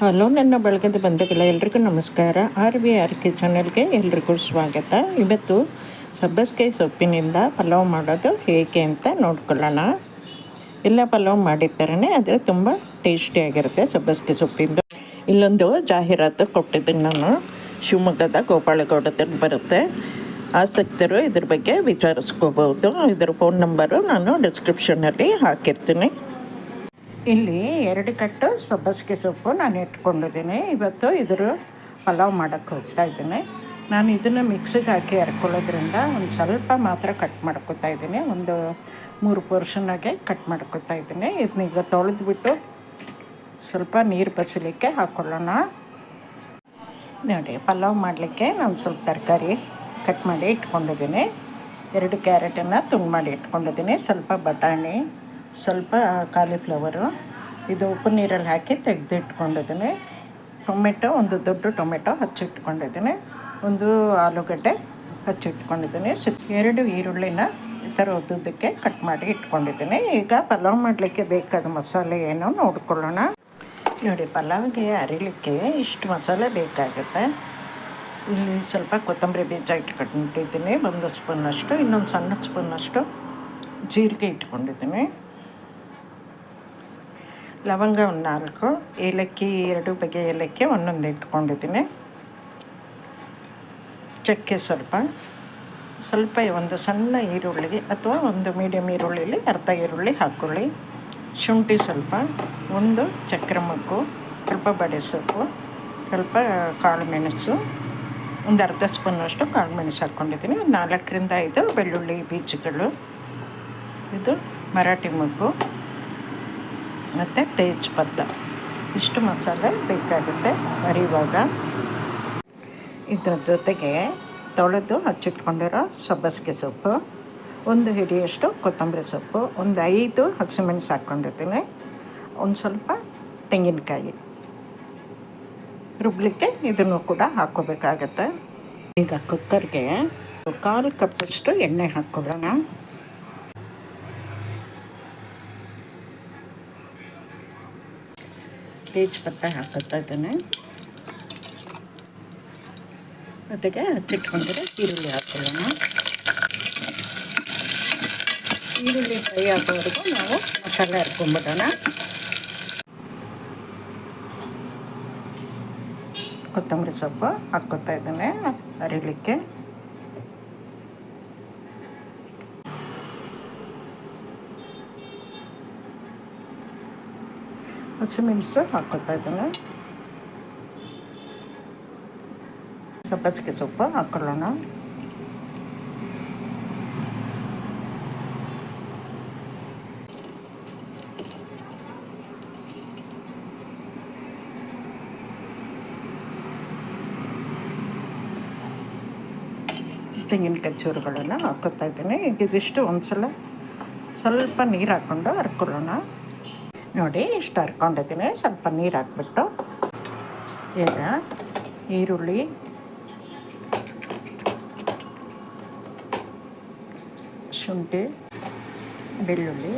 Hello, ನನ್ನ ಬಳಗದ ಬಂಧುಗಳ ಎಲ್ರಿಗೂ ನಮಸ್ಕಾರ. RVR ಕಿಚನಲ್ಗೆ ಎಲ್ರಿಗೂ ಸ್ವಾಗತ. ಇವತ್ತು ಸಬ್ಬಸಿಗೆ ಸೊಪ್ಪಿನಿಂದ ಪಲಾವ್ ಮಾಡೋದು ಹೇಗೆ ಅಂತ ನೋಡ್ಕೊಳ್ಳೋಣ. ಎಲ್ಲ ಪಲಾವ್ ಮಾಡಿದ ಆದರೆ ತುಂಬ ಟೇಸ್ಟಿಯಾಗಿರುತ್ತೆ ಸಬ್ಬಸಿಗೆ ಸೊಪ್ಪಿಂದ. ಇಲ್ಲೊಂದು ಜಾಹೀರಾತು ಕೊಟ್ಟಿದ್ದೀನಿ ನಾನು. ಶಿವಮೊಗ್ಗದ ಗೋಪಾಳಗೌಡದಲ್ಲಿ ಬರುತ್ತೆ. ಆಸಕ್ತರು ಇದ್ರ ಬಗ್ಗೆ ವಿಚಾರಿಸ್ಕೋಬೋದು. ಇದರ ಫೋನ್ ನಂಬರು ನಾನು ಡಿಸ್ಕ್ರಿಪ್ಷನಲ್ಲಿ ಹಾಕಿರ್ತೀನಿ. ಇಲ್ಲಿ 2 ಕಟ್ಟು ಸಬ್ಬಸಿಗೆ ಸೊಪ್ಪು ನಾನು ಇಟ್ಕೊಂಡಿದ್ದೀನಿ. ಇವತ್ತು ಇದ್ರ ಪಲಾವ್ ಮಾಡೋಕ್ಕೆ ಹೋಗ್ತಾ ಇದ್ದೀನಿ. ನಾನು ಇದನ್ನು ಮಿಕ್ಸಿಗೆ ಹಾಕಿ ಹರ್ಕೊಳ್ಳೋದ್ರಿಂದ ಒಂದು ಸ್ವಲ್ಪ ಮಾತ್ರ ಕಟ್ ಮಾಡ್ಕೊತಾ ಇದ್ದೀನಿ. ಒಂದು 3 ಪೋರ್ಷನಾಗೆ ಕಟ್ ಮಾಡ್ಕೊತಾ ಇದ್ದೀನಿ. ಇದನ್ನೀಗ ತೊಳೆದ್ಬಿಟ್ಟು ಸ್ವಲ್ಪ ನೀರು ಬಸಿಲಿಕ್ಕೆ ಹಾಕ್ಕೊಳ್ಳೋಣ. ನೋಡಿ, ಪಲಾವ್ ಮಾಡಲಿಕ್ಕೆ ನಾನು ಸ್ವಲ್ಪ ತರಕಾರಿ ಕಟ್ ಮಾಡಿ ಇಟ್ಕೊಂಡಿದ್ದೀನಿ. 2 ಕ್ಯಾರೆಟನ್ನು ತುಂಡು ಮಾಡಿ ಇಟ್ಕೊಂಡಿದ್ದೀನಿ. ಸ್ವಲ್ಪ ಬಟಾಣಿ, ಸ್ವಲ್ಪ ಕಾಲಿಫ್ಲವರು, ಇದು ಉಪ್ಪು ನೀರಲ್ಲಿ ಹಾಕಿ ತೆಗೆದು ಇಟ್ಕೊಂಡಿದ್ದೀನಿ. ಟೊಮೆಟೊ, ಒಂದು ದೊಡ್ಡ ಟೊಮೆಟೊ ಹಚ್ಚಿಟ್ಕೊಂಡಿದ್ದೀನಿ. ಒಂದು ಆಲೂಗಡ್ಡೆ ಹಚ್ಚಿಟ್ಕೊಂಡಿದ್ದೀನಿ. 2 ಈರುಳ್ಳಿನ ಈ ಥರ ಉದ್ದುದ್ದಕ್ಕೆ ಕಟ್ ಮಾಡಿ ಇಟ್ಕೊಂಡಿದ್ದೀನಿ. ಈಗ ಪಲಾವ್ ಮಾಡಲಿಕ್ಕೆ ಬೇಕಾದ ಮಸಾಲೆ ಏನು ನೋಡ್ಕೊಳ್ಳೋಣ. ನೋಡಿ, ಪಲಾವ್ಗೆ ಅರಿಲಿಕ್ಕೆ ಇಷ್ಟು ಮಸಾಲೆ ಬೇಕಾಗುತ್ತೆ. ಇಲ್ಲಿ ಸ್ವಲ್ಪ ಕೊತ್ತಂಬರಿ ಬೀಜ ಇಟ್ಕೊಂಡಿದ್ದೀನಿ, 1 ಸ್ಪೂನಷ್ಟು. ಇನ್ನೊಂದು ಸಣ್ಣ ಸ್ಪೂನಷ್ಟು ಜೀರಿಗೆ ಇಟ್ಕೊಂಡಿದ್ದೀನಿ. ಲವಂಗ 4, ಏಲಕ್ಕಿ 2 ಬಗೆಯ ಏಲಕ್ಕಿ ಒಂದೊಂದು ಇಟ್ಕೊಂಡಿದ್ದೀನಿ. ಚಕ್ಕೆ ಸ್ವಲ್ಪ ಒಂದು ಸಣ್ಣ ಈರುಳ್ಳಿ ಅಥವಾ ಒಂದು ಮೀಡಿಯಮ್ ಈರುಳ್ಳಿಲಿ ಅರ್ಧ ಈರುಳ್ಳಿ ಹಾಕ್ಕೊಳ್ಳಿ. ಶುಂಠಿ ಸ್ವಲ್ಪ, ಒಂದು ಚಕ್ರ ಮೊಗ್ಗು, ಸ್ವಲ್ಪ ಬಡೆ ಸೊಪ್ಪು, ಸ್ವಲ್ಪ ಕಾಳು ಮೆಣಸು, ಒಂದು ಅರ್ಧ ಸ್ಪೂನಷ್ಟು ಕಾಳು ಮೆಣಸು ಹಾಕ್ಕೊಂಡಿದ್ದೀನಿ. 4ರಿಂದ 5 ಬೆಳ್ಳುಳ್ಳಿ ಬೀಜಗಳು, ಇದು ಮರಾಠಿ ಮೊಗ್ಗು ಮತ್ತು ತೇಜ್ಪತ್ತ. ಇಷ್ಟು ಮಸಾಲೆ ಬೇಕಾಗುತ್ತೆ ಅರಿವಾಗ. ಇದರ ಜೊತೆಗೆ ತೊಳೆದು ಹಚ್ಚಿಟ್ಕೊಂಡಿರೋ ಸಬ್ಬಸಿಗೆ ಸೊಪ್ಪು, 1 ಹಿಡಿಯಷ್ಟು ಕೊತ್ತಂಬರಿ ಸೊಪ್ಪು, ಒಂದು 5 ಹಸಿಮೆಣಸು ಹಾಕ್ಕೊಂಡಿದ್ದೀನಿ, ಒಂದು ಸ್ವಲ್ಪ ತೆಂಗಿನಕಾಯಿ. ರುಬ್ಲಿಕ್ಕೆ ಇದನ್ನು ಕೂಡ ಹಾಕ್ಕೋಬೇಕಾಗತ್ತೆ. ಈಗ ಕುಕ್ಕರ್ಗೆ 1/4 ಕಪ್ಪಷ್ಟು ಎಣ್ಣೆ ಹಾಕ್ಕೊಳ್ಳೋಣ. ತೇಜ್ಪತ್ತ ಹಾಕೋತಾ ಇದ್ದೇನೆ. ಜೊತೆಗೆ ಹಚ್ಚಿಟ್ಕೊಂಡಿರೋ ಈರುಳ್ಳಿ ಹಾಕ್ಕೊಳ್ಳೋಣ. ಈರುಳ್ಳಿ ಫ್ರೈ ಆಗೋವರೆಗೂ ನಾವು ಮಸಾಲೆ ಹರ್ಕೊಂಡ್ಬಿಡೋಣ. ಕೊತ್ತಂಬರಿ ಸೊಪ್ಪು ಹಾಕ್ಕೊತಾ ಇದ್ದೇನೆ ಅರಿಲಿಕ್ಕೆ. ಹಸಿಮೆಣಸು ಹಾಕ್ಕೊತಾ ಇದ್ದೇನೆ. ಸಬ್ಬಸಿಗೆ ಸೊಪ್ಪು ಹಾಕ್ಕೊಳ್ಳೋಣ. ತೆಂಗಿನಕಾಯಿ ಚೂರುಗಳನ್ನು ಹಾಕ್ಕೊತಾ ಇದ್ದೀನಿ. ಈಗ ಇದಿಷ್ಟು ಒಂದ್ಸಲ ಸ್ವಲ್ಪ ನೀರು ಹಾಕ್ಕೊಂಡು ಹರ್ಕೊಳ್ಳೋಣ. ನೋಡಿ, ಇಷ್ಟು ಹರ್ಕೊಂಡಿದ್ದೀನಿ. ಸ್ವಲ್ಪ ನೀರು ಹಾಕ್ಬಿಟ್ಟು ಈಗ ಈರುಳ್ಳಿ, ಶುಂಠಿ, ಬೆಳ್ಳುಳ್ಳಿ,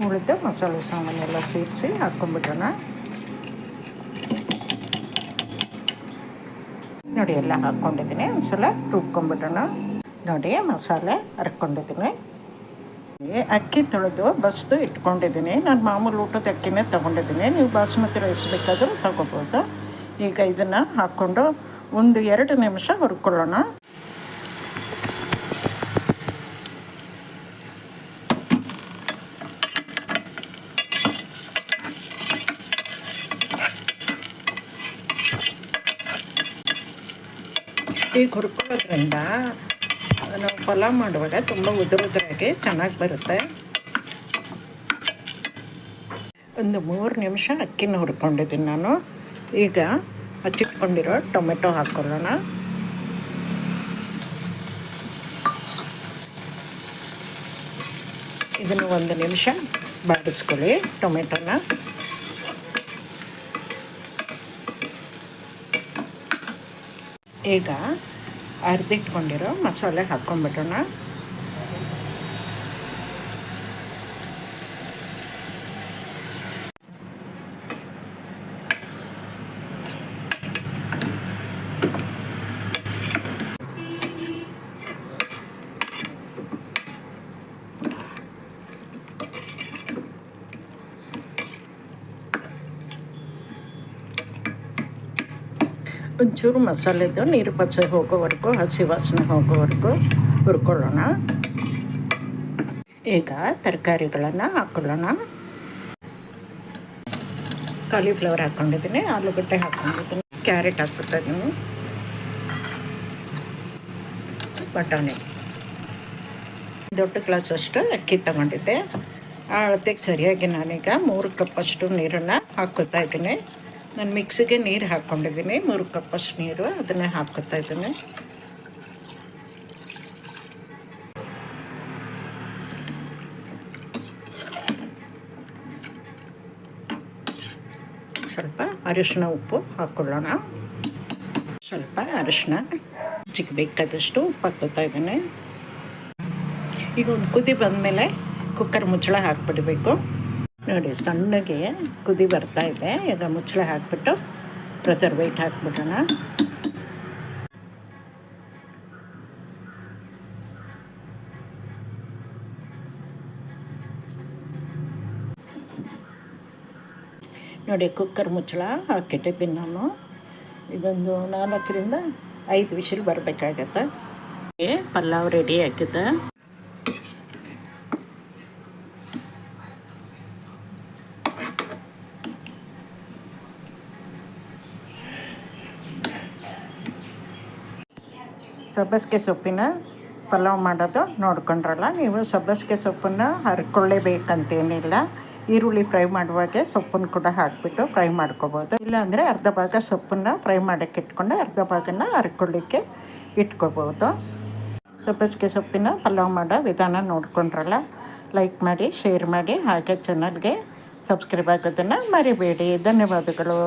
ಉಳಿದ ಮಸಾಲೆ ಸಾಮಾನೆಲ್ಲ ಸೇರಿಸಿ ಹಾಕ್ಕೊಂಡ್ಬಿಡೋಣ. ನೋಡಿ, ಎಲ್ಲ ಹಾಕ್ಕೊಂಡಿದ್ದೀನಿ. ಒಂದ್ಸಲ ರುಬ್ಕೊಂಡ್ಬಿಡೋಣ. ನೋಡಿ, ಮಸಾಲೆ ಹರ್ಕೊಂಡಿದ್ದೀನಿ. ಅಕ್ಕಿ ತೊಳೆದು ಬಸ್ದು ಇಟ್ಕೊಂಡಿದ್ದೀನಿ. ನಾನು ಮಾಮೂಲು ಊಟದ ಅಕ್ಕಿನೇ ತೊಗೊಂಡಿದ್ದೀನಿ. ನೀವು ಬಾಸುಮತಿ ರೈಸ್ ಬೇಕಾದರೂ ತೊಗೋಬೋದು. ಈಗ ಇದನ್ನು ಹಾಕ್ಕೊಂಡು ಒಂದು 2 ನಿಮಿಷ ಹುರ್ಕೊಳ್ಳೋಣ. ಈಗ ಹುರ್ಕೊಳ್ಳೋದ್ರಿಂದ ನಾವು ಪಲಾವ್ ಮಾಡುವಾಗ ತುಂಬ ಉದುರುದ್ರಾಗಿ ಚೆನ್ನಾಗಿ ಬರುತ್ತೆ. ಒಂದು 3 ನಿಮಿಷ ಅಕ್ಕಿನ ಹುರ್ಕೊಂಡಿದ್ದೀನಿ ನಾನು. ಈಗ ಹಚ್ಚಿಟ್ಕೊಂಡಿರೋ ಟೊಮೆಟೊ ಹಾಕ್ಕೊಳ್ಳೋಣ. ಇದನ್ನು 1 ನಿಮಿಷ ಬಾಡಿಸ್ಕೊಳ್ಳಿ ಟೊಮೆಟೊನ. ಈಗ ಅರ್ದಿಟ್ಕೊಂಡಿರೋ ಮಸಾಲೆ ಹಾಕ್ಕೊಂಡ್ಬಿಡೋಣ. ಒಂಚೂರು ಮಸಾಲೆದು ನೀರು ಪಚ್ಚೆ ಹೋಗೋವರೆಗೂ, ಹಸಿ ವಾಸನೆ ಹೋಗೋವರೆಗೂ ಹುರ್ಕೊಳ್ಳೋಣ. ಈಗ ತರಕಾರಿಗಳನ್ನು ಹಾಕ್ಕೊಳ್ಳೋಣ. ಕಾಲಿಫ್ಲವರ್ ಹಾಕ್ಕೊಂಡಿದ್ದೀನಿ, ಆಲೂಗಡ್ಡೆ ಹಾಕ್ಕೊಂಡಿದ್ದೀನಿ, ಕ್ಯಾರೆಟ್ ಹಾಕ್ಬಿಟ್ಟಿದ್ದೀನಿ, ಬಟಾಣಿ. ದೊಡ್ಡ ಗ್ಲಾಸಷ್ಟು ಅಕ್ಕಿ ತಗೊಂಡಿದ್ದೆ. ಆ ಅಳತೆಗೆ ಸರಿಯಾಗಿ ನಾನೀಗ 3 ಕಪ್ಪಷ್ಟು ನೀರನ್ನು ಹಾಕ್ಕೊತಾ ಇದ್ದೀನಿ. ನಾನು ಮಿಕ್ಸಿಗೆ ನೀರು ಹಾಕ್ಕೊಂಡಿದ್ದೀನಿ, 3 ಕಪ್ಪಷ್ಟು ನೀರು, ಅದನ್ನೇ ಹಾಕ್ಕೊತಾ ಇದ್ದೀನಿ. ಸ್ವಲ್ಪ ಅರಿಶಿನ ಉಪ್ಪು ಹಾಕ್ಕೊಳ್ಳೋಣ. ಸ್ವಲ್ಪ ಅರಿಶಿನ, ರುಚಿಗೆ ಬೇಕಾದಷ್ಟು ಉಪ್ಪು ಹಾಕ್ಕೊತಾ ಇದ್ದೀನಿ. ಈಗ ಒಂದು ಕುದಿ ಬಂದಮೇಲೆ ಕುಕ್ಕರ್ ಮುಚ್ಚಳ ಹಾಕ್ಬಿಡಬೇಕು. ನೋಡಿ, ಸಣ್ಣಗೆ ಕುದಿ ಬರ್ತಾ ಇದೆ. ಈಗ ಮುಚ್ಚಳ ಹಾಕ್ಬಿಟ್ಟು ಪ್ರೆಷರ್ ವೇಟ್ ಹಾಕ್ಬಿಡೋಣ. ನೋಡಿ, ಕುಕ್ಕರ್ ಮುಚ್ಚಳ ಹಾಕಿಟ್ಟಿದ್ದೀನಿ ನಾನು. ಇದೊಂದು 4 ರಿಂದ 5 ವಿಷಲ್ ಬರಬೇಕಾಗತ್ತೆ. ಪಲಾವ್ ರೆಡಿ ಆಗಿದೆ. ಸಬ್ಬಸಿಗೆ ಸೊಪ್ಪಿನ ಪಲಾವ್ ಮಾಡೋದು ನೋಡ್ಕೊಂಡ್ರಲ್ಲ. ನೀವು ಸಬ್ಬಸಿಗೆ ಸೊಪ್ಪನ್ನು ಹರ್ಕೊಳ್ಳೇಬೇಕಂತೇನಿಲ್ಲ. ಈರುಳ್ಳಿ ಫ್ರೈ ಮಾಡುವಾಗೆ ಸೊಪ್ಪನ್ನು ಕೂಡ ಹಾಕಿಬಿಟ್ಟು ಫ್ರೈ ಮಾಡ್ಕೋಬೋದು. ಇಲ್ಲಾಂದರೆ ಅರ್ಧ ಭಾಗ ಸೊಪ್ಪನ್ನು ಫ್ರೈ ಮಾಡೋಕ್ಕೆ ಇಟ್ಕೊಂಡು ಅರ್ಧ ಭಾಗನ ಹರ್ಕೊಳ್ಳಿಕ್ಕೆ ಇಟ್ಕೋಬೋದು. ಸಬ್ಬಸಿಗೆ ಸೊಪ್ಪಿನ ಪಲಾವ್ ಮಾಡೋ ವಿಧಾನ ನೋಡ್ಕೊಂಡ್ರಲ್ಲ. ಲೈಕ್ ಮಾಡಿ, ಶೇರ್ ಮಾಡಿ, ಹಾಗೆ ಚಾನಲ್ಗೆ ಸಬ್ಸ್ಕ್ರೈಬ್ ಆಗೋದನ್ನು ಮರಿಬೇಡಿ. ಧನ್ಯವಾದಗಳು.